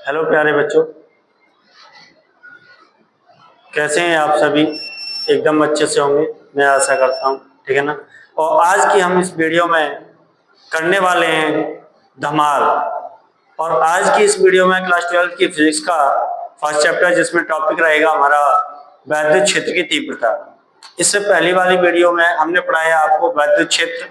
Hello प्यारे बच्चों, कैसे हैं आप सभी? एकदम अच्छे से होंगे, मैं आशा करता हूँ। ठीक है ना। और आज की हम इस वीडियो में करने वाले हैं धमाल। और आज की इस वीडियो में क्लास 12 की फिजिक्स का फर्स्ट चैप्टर, जिसमें टॉपिक रहेगा हमारा वैद्युत क्षेत्र की तीव्रता। इससे पहली वाली वीडियो में हमने पढ़ाया आपको वैद्युत क्षेत्र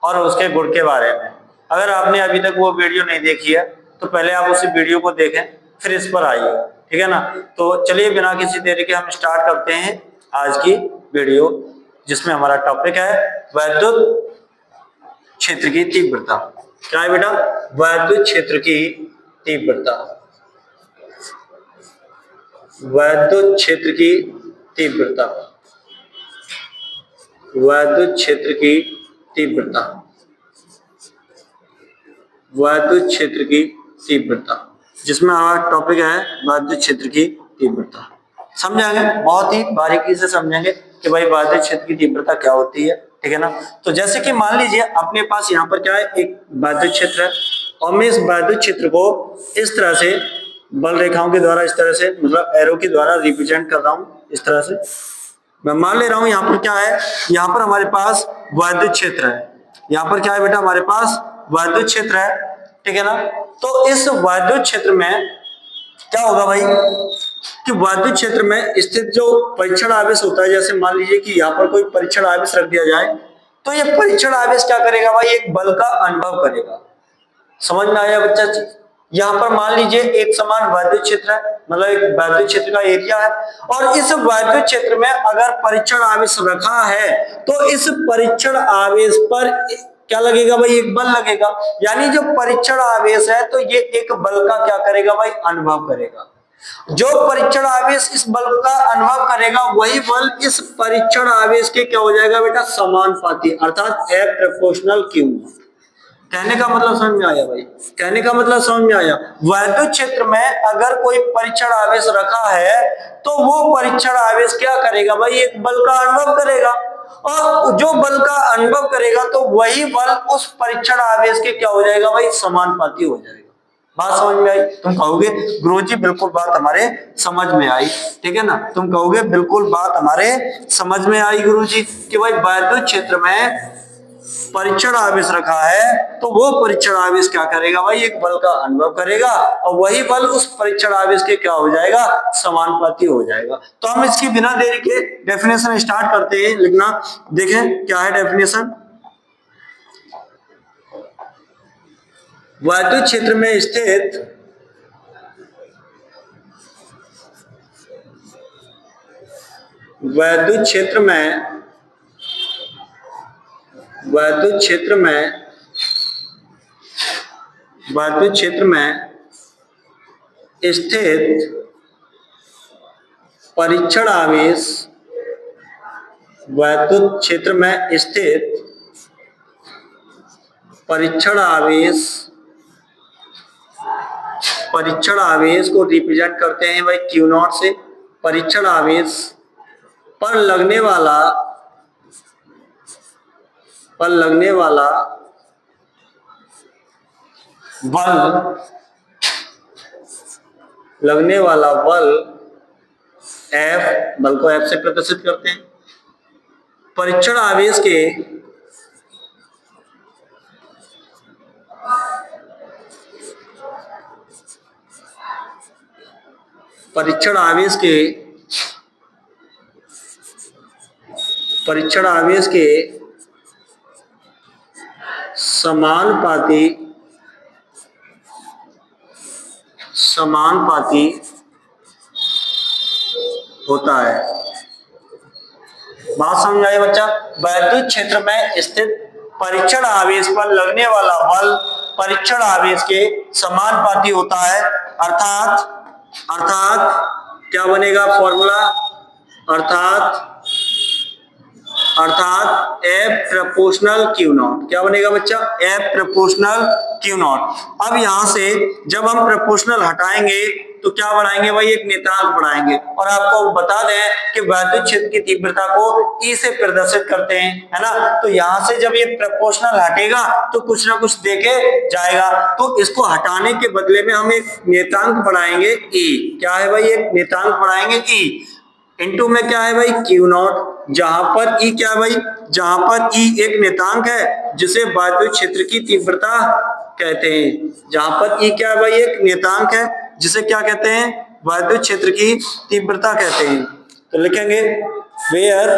और उसके गुण के बारे में। अगर आपने अभी तक वो वीडियो नहीं देखी है तो पहले आप उसी वीडियो को देखें, फिर इस पर आइएगा। ठीक है ना। तो चलिए बिना किसी देरी के हम स्टार्ट करते हैं आज की वीडियो, जिसमें हमारा टॉपिक है वैद्युत क्षेत्र की तीव्रता। क्या है बेटा? वैद्युत क्षेत्र की तीव्रता। वैद्युत क्षेत्र की तीव्रता। वैद्युत क्षेत्र की तीव्रता। वैद्युत क्षेत्र की तीव्रता, जिसमें हमारा टॉपिक है वैद्युत क्षेत्र की तीव्रता। समझेंगे, बहुत ही बारीकी से समझेंगे कि भाई वैद्युत क्षेत्र की तीव्रता क्या होती है। ठीक है ना। तो जैसे कि मान लीजिए अपने पास यहाँ पर क्या है, एक वैद्युत क्षेत्र है और मैं इस वैद्युत क्षेत्र को इस तरह से बल रेखाओं के द्वारा, इस तरह से मतलब एरो के द्वारा रिप्रेजेंट कर रहा हूँ। इस तरह से मैं मान ले रहा हूँ यहाँ पर क्या है, यहाँ पर हमारे पास वैद्युत क्षेत्र है। यहाँ पर क्या है बेटा? हमारे पास वैद्युत क्षेत्र है। ठीक है ना। तो इस वैद्युत क्षेत्र में क्या होगा भाई कि वैद्युत क्षेत्र में स्थित जो परीक्षण आवेश होता है, जैसे मान लीजिए कि यहाँ पर कोई परीक्षण आवेश रख दिया जाए, तो ये परीक्षण आवेश क्या करेगा भाई? एक बल का अनुभव करेगा। समझ में आया बच्चा? यहाँ पर मान लीजिए एक समान वैद्युत क्षेत्र है, मतलब एक वैद्युत क्षेत्र का एरिया है, और इस वैद्युत क्षेत्र में अगर परीक्षण आवेश रखा है तो इस परीक्षण आवेश पर क्या लगेगा भाई? एक बल लगेगा। यानी जो परीक्षण आवेश है तो ये एक बल का क्या करेगा भाई? अनुभव करेगा। जो परीक्षण आवेश इस बल का अनुभव करेगा वही बल इस परीक्षण आवेश के क्या हो जाएगा बेटा? समानुपाती, अर्थात F प्रोपोर्शनल Q। कहने का मतलब समझ में आया भाई? कहने का मतलब समझ में आया? वैद्युत क्षेत्र में अगर कोई परीक्षण आवेश रखा है तो वो परीक्षण आवेश क्या करेगा भाई? एक बल का अनुभव करेगा, और जो बल का अनुभव करेगा तो वही बल उस परीक्षण आवेश के क्या हो जाएगा भाई? समानुपाती हो जाएगा। बात समझ में आई? तुम कहोगे गुरुजी बिल्कुल बात हमारे समझ में आई। ठीक है ना। तुम कहोगे बिल्कुल बात हमारे समझ में आई गुरुजी, कि भाई वैद्युत क्षेत्र में परीक्षण आवेश रखा है तो वो परीक्षण आवेश क्या करेगा भाई? एक बल का अनुभव करेगा, और वही बल उस परीक्षण आवेश के क्या हो जाएगा? समानुपाती हो जाएगा। तो हम इसकी बिना देरी के डेफिनेशन स्टार्ट करते हैं लिखना। देखें क्या है डेफिनेशन। वैद्युत क्षेत्र में स्थित वैद्युत क्षेत्र में वैद्युत क्षेत्र में वैद्युत क्षेत्र में स्थित परीक्षण आवेश वैद्युत क्षेत्र में स्थित परीक्षण आवेश को रिप्रेजेंट करते हैं भाई Q नॉट से। परीक्षण आवेश पर लगने वाला बल F, बल को F से प्रदर्शित करते हैं। परीक्षण आवेश के समानुपाती होता है। बात समझ आई बच्चा? वैद्युत क्षेत्र में स्थित परीक्षण आवेश पर लगने वाला बल परीक्षण आवेश के समानुपाती होता है। अर्थात क्या बनेगा फॉर्मूला? अर्थात F प्रोपोर्शनल Q नॉट। क्या बनेगा बच्चा? F proportional Q not. अब यहां से जब हम प्रोपोर्शनल हटाएंगे तो क्या बढ़ाएंगे भाई, एक नियतांक बढ़ाएंगे। और आपको बता दें कि वैद्युत क्षेत्र की तीव्रता को E से प्रदर्शित करते हैं, है ना। तो यहाँ से जब ये प्रोपोर्शनल हटेगा तो कुछ ना कुछ देके जाएगा, तो इसको हटाने के बदले में हम एक नियतांक बढ़ाएंगे E। क्या है भाई, एक नियतांक बढ़ाएंगे E। इनटू में क्या है भाई, Q नॉट, जहां पर E क्या है भाई, जहां पर E एक नियतांक है जिसे वैद्युत क्षेत्र की तीव्रता कहते हैं। जहां पर E क्या है भाई, एक नियतांक है जिसे क्या कहते हैं, वैद्युत क्षेत्र की तीव्रता कहते हैं। तो लिखेंगे वेयर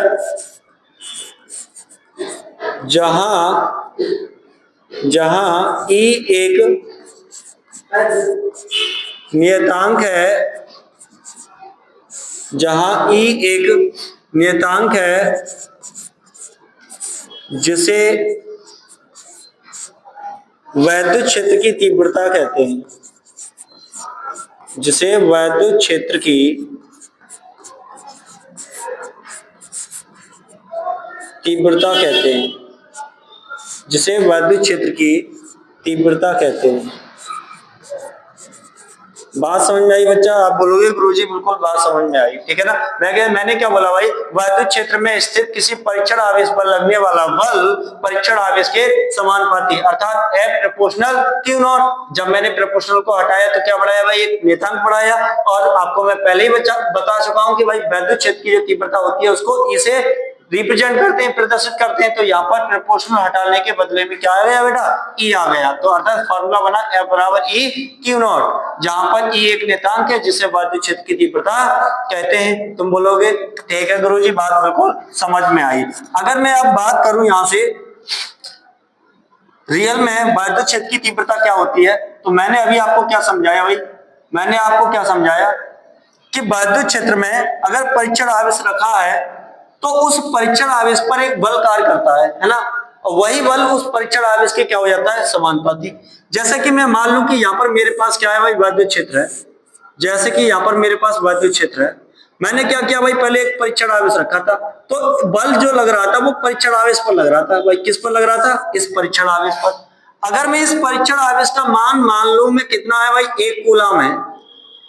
जहां E एक नियतांक है, जहां E एक नियतांक है जिसे वैद्युत क्षेत्र की तीव्रता कहते हैं, जिसे वैद्युत क्षेत्र की तीव्रता कहते हैं, जिसे वैद्युत क्षेत्र की तीव्रता कहते हैं। बात समझ में आई बच्चा? आप बोलोगे गुरुजी बिल्कुल बात समझ में आई, ठीक है ना। मैंने क्या बोला भाई, वैद्युत क्षेत्र में स्थित किसी परीक्षण आवेश पर लगने वाला बल परीक्षण आवेश के समानुपाती, अर्थात F प्रोपोर्शनल Q नॉट। जब मैंने प्रोपोर्शनल को हटाया तो क्या बढ़ाया भाई, एक नियतांक बढ़ाया। और आपको मैं पहले ही बता चुका हूं कि भाई वैद्युत क्षेत्र की जो तीव्रता होती है उसको E से रिप्रेजेंट करते हैं, प्रदर्शित करते हैं। तो यहाँ पर प्रोपोर्शनल हटाने के बदले में क्या आ गया बेटा, E आ गया। तो अर्थात फॉर्मूला बना F बराबर E Q नॉट, जहां पर E एक नियतांक है जिसे वैद्युत क्षेत्र की तीव्रता कहते हैं। तुम बोलोगे ठीक है गुरुजी, बात बिल्कुल समझ में आई। अगर मैं अब बात करूं यहाँ से रियल में वैद्युत क्षेत्र की तीव्रता क्या होती है, तो मैंने अभी आपको क्या समझाया भाई, मैंने आपको क्या समझाया कि वैद्युत क्षेत्र में अगर परीक्षण आवेश रखा है तो उस परीक्षण आवेश पर एक बल कार्य करता है ना। और वही बल उस परीक्षण आवेश के क्या हो जाता है, समानुपाती। जैसे कि मैं मान लूं कि यहाँ पर मेरे पास क्या है भाई, वैद्युत क्षेत्र है। जैसे कि यहाँ पर मेरे पास वैद्युत क्षेत्र है, मैंने क्या किया भाई, पहले एक परीक्षण आवेश रखा था, तो बल जो लग रहा था वो परीक्षण आवेश पर लग रहा था। भाई किस पर लग रहा था, इस परीक्षण आवेश पर। अगर मैं इस परीक्षण आवेश का मान लूं मैं कितना है भाई, 1 कूलम है।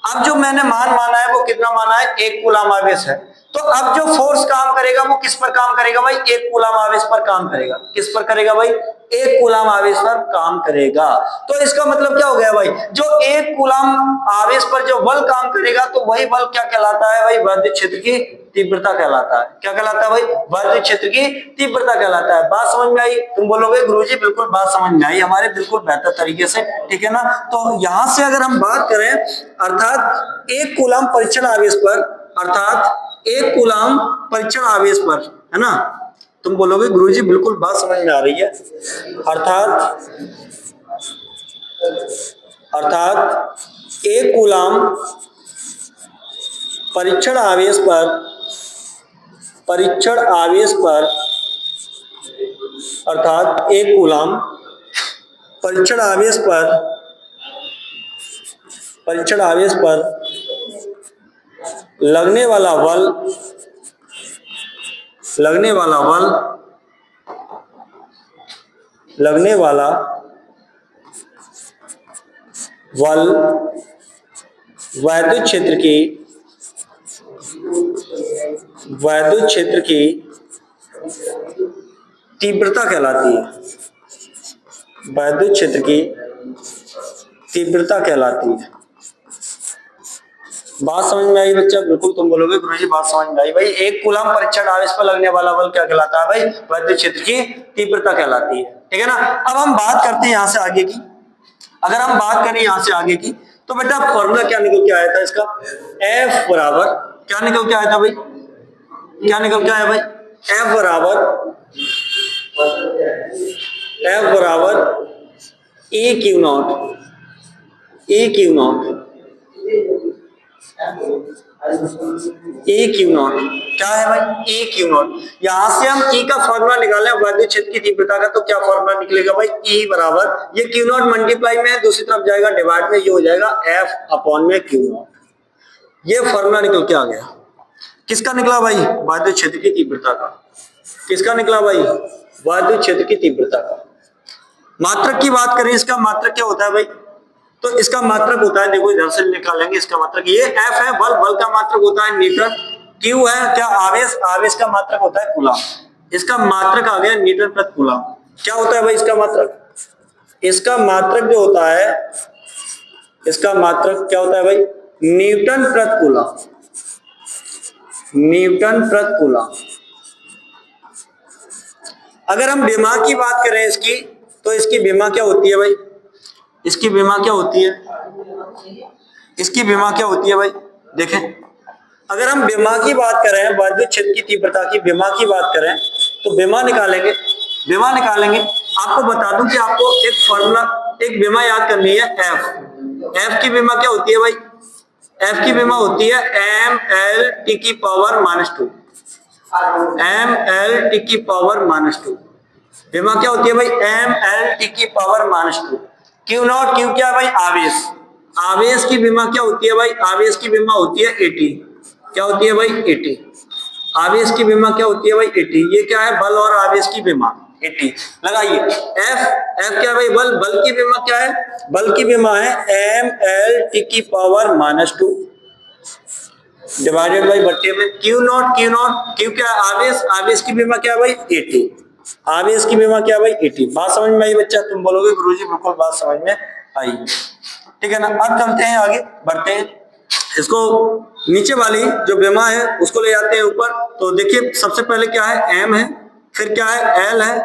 अब जो मैंने मान माना है वो कितना माना है, 1 कूलम आवेश है। तो अब जो फोर्स काम करेगा वो किस पर काम करेगा भाई, 1 कूलम आवेश पर काम करेगा। किस पर करेगा भाई, 1 कूलम आवेश पर काम करेगा। तो इसका मतलब क्या हो गया भाई, जो 1 कूलम आवेश पर जो बल काम करेगा तो वही बल क्या कहलाता है भाई, वैद्युत क्षेत्र की तीव्रता कहलाता है। क्या कहलाता है भाई, वैद्युत क्षेत्र की तीव्रता कहलाता है। बात समझ में आई? तुम बोलोगे गुरुजी बिल्कुल बात समझ में आई हमारे, बिल्कुल बेहतर तरीके से, ठीक है ना। तो यहां से अगर हम बात करें, अर्थात 1 कूलम परीक्षण आवेश पर, अर्थात 1 कूलम परीक्षण आवेश पर, है ना। तुम बोलोगे गुरुजी बिल्कुल बात समझ में आ रही है। अर्थात 1 कूलम परीक्षण आवेश पर, अर्थात 1 कूलम परीक्षण आवेश पर लगने वाला बल वैद्युत क्षेत्र की तीव्रता कहलाती है। वैद्युत क्षेत्र की तीव्रता कहलाती है। बात समझ में आई बच्चा? बिल्कुल तुम बोलोगे गुरुजी बात समझ में आई। भाई 1 कूलम परीक्षण आवेश पर लगने वाला बल क्या कहलाता है भाई, वैद्युत क्षेत्र की तीव्रता कहलाती है, ठीक है ना। अब हम बात करते हैं यहाँ से आगे की। अगर हम बात करें यहाँ से आगे की तो बेटा फॉर्मूला क्या निकल के आया था इसका, F बराबर क्या निकल के आया था भाई, क्या निकल के आया भाई, F बराबर E Q नॉट, क्या है भाई, E Q नॉट। यहां से हम E का फॉर्मूला निकालें वैद्युत क्षेत्र की तीव्रता का, तो क्या फॉर्मूला निकलेगा भाई, E बराबर ये Q नॉट मल्टीप्लाई में दूसरी तरफ जाएगा डिवाइड में, ये हो जाएगा F अपॉन में Q नॉट। ये फॉर्मूला निकल के आ गया। किसका निकला भाई, वैद्युत क्षेत्र की तीव्रता का। किसका निकला भाई, वैद्युत क्षेत्र की तीव्रता का। मात्रक की बात करें, इसका मात्रक क्या होता है भाई, तो इसका मात्रक होता है, देखो इधर से निकालेंगे इसका मात्रक, ये F है बल, बल का मात्रक होता है न्यूटन, Q है क्या आवेश, आवेश का मात्रक होता है कूलम। इसका मात्रक आ गया न्यूटन प्रति कूलम। क्या होता है भाई इसका मात्रक, इसका मात्रक जो होता है, इसका मात्रक क्या होता है भाई, न्यूटन प्रति कूलम, न्यूटन प्रति कूलम। अगर हम विमा की बात करें इसकी, तो इसकी विमा क्या होती है भाई, इसकी विमा क्या होती है, इसकी विमा क्या होती है भाई, देखें अगर हम विमा की बात करें, विद्युत क्षेत्र की तीव्रता की विमा की बात करें, तो विमा निकालेंगे, विमा निकालेंगे। आपको बता दूं कि आपको एक फॉर्मूला, एक विमा याद करनी है, एफ। एफ की विमा क्या होती है भाई, एफ की विमा होती है ml की पावर -2, ml की पावर -2। विमा क्या होती है भाई, ml की पावर -2। क्यू नॉट, क्यू क्या है भाई, आवेश, आवेश की विमा क्या होती है भाई, आवेश की विमा होती है 80। क्या होती है भाई, 80। आवेश की विमा क्या होती है भाई, 80। ये क्या है, बल और आवेश की विमा 80 लगाइए। एफ, एफ क्या है भाई, बल, बल की विमा क्या है, बल की विमा है ml की पावर -2 डिवाइडेड बाई बट्टे में Q not, Q not, Q क्या है आवेश, आवेश की विमा क्या है भाई 80, आवेश की विमा क्या है भाई 80। बात समझ में आई बच्चा, तुम बोलोगे गुरुजी बिल्कुल बात समझ में आई, ठीक है ना। अब चलते हैं आगे बढ़ते हैं, इसको नीचे वाली जो विमा है उसको ले जाते हैं ऊपर। तो देखिए सबसे पहले क्या है, m है, फिर क्या है, l है,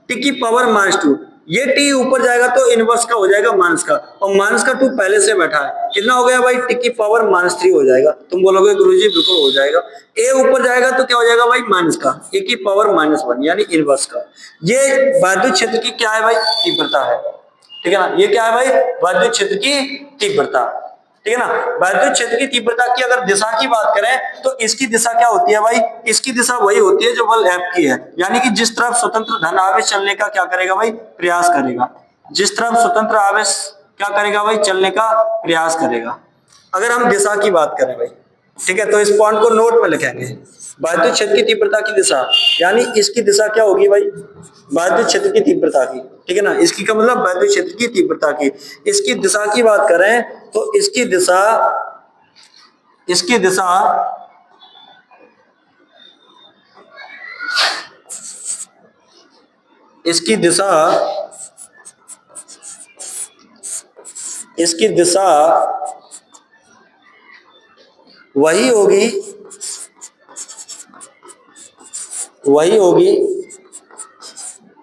t की पावर -2। ये t ऊपर जाएगा तो इनवर्स का हो जाएगा माइनस का, और माइनस का 2 पहले से बैठा है, कितना हो गया भाई, t की पावर -3 हो जाएगा। तुम बोलोगे गुरुजी बिल्कुल हो जाएगा। a ऊपर जाएगा तो क्या हो जाएगा भाई, माइनस का, a की पावर -1 यानी इनवर्स का। ये विद्युत क्षेत्र की क्या है भाई, तीव्रता है, ठीक है ना। ये क्या है भाई, विद्युत क्षेत्र की तीव्रता, ठीक है ना। विद्युत क्षेत्र की तीव्रता की अगर दिशा की बात करें तो इसकी दिशा क्या होती है भाई, इसकी दिशा वही होती है जो बल F की है, यानी कि जिस तरफ स्वतंत्र धन आवेश चलने का क्या करेगा भाई, प्रयास करेगा, जिस तरफ स्वतंत्र आवेश क्या करेगा भाई, चलने का प्रयास करेगा। अगर हम दिशा की बात करें भाई, ठीक है, तो इस पॉइंट को नोट में लिखेंगे, विद्युत क्षेत्र की तीव्रता की दिशा, यानी इसकी दिशा क्या होगी भाई, विद्युत क्षेत्र की तीव्रता की, ठीक है ना। इसकी का मतलब विद्युत क्षेत्र की तीव्रता की। इसकी दिशा की बात करें तो इसकी दिशा, इसकी दिशा इसकी दिशा, इसकी दिशा वही होगी, वही होगी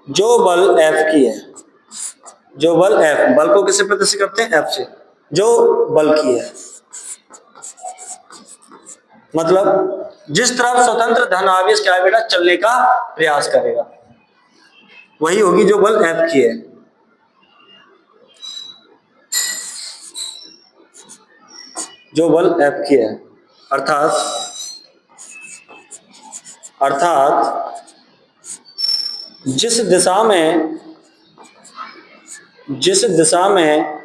जो बल F की है, जो बल F, बल को किससे प्रदर्शित करते हैं, F से, जो बल की है। मतलब जिस तरफ स्वतंत्र धन आवेश क्या है बेटा, चलने का प्रयास करेगा, वही होगी जो बल F की है। जो बल F की है, अर्थात जिस दिशा में, जिस दिशा में,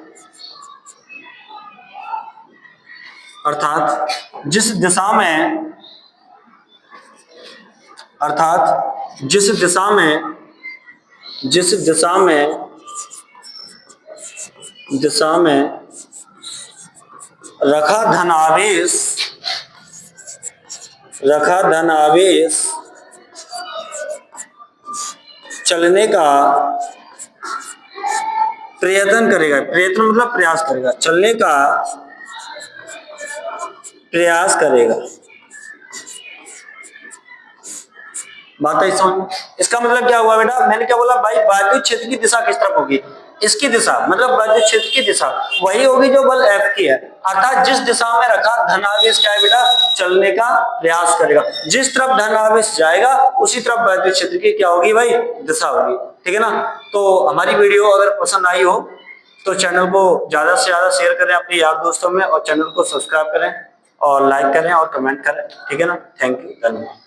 अर्थात जिस दिशा में, अर्थात जिस दिशा में, जिस दिशा में, दिशा में रखा धन आवेश, रखा धन आवेश चलने का प्रयत्न करेगा, प्रयत्न मतलब प्रयास करेगा, चलने का प्रयास करेगा। बात है समझ। इसका मतलब क्या हुआ बेटा, मैंने क्या बोला भाई, विद्युत क्षेत्र की दिशा किस तरफ होगी, इसकी दिशा मतलब विद्युत क्षेत्र की दिशा वही होगी जो बल F की है, अर्थात जिस दिशा में रखा धनावेश क्या है बेटा, चलने का प्रयास करेगा। जिस तरफ धनावेश जाएगा उसी तरफ विद्युत क्षेत्र की क्या होगी भाई, दिशा होगी, ठीक है ना। तो हमारी वीडियो अगर पसंद आई हो तो चैनल को ज्यादा से ज्यादा शेयर करें अपने यार दोस्तों में, और चैनल को सब्सक्राइब करें और लाइक करें और कमेंट करें, ठीक है ना। थैंक यू, धन्यवाद।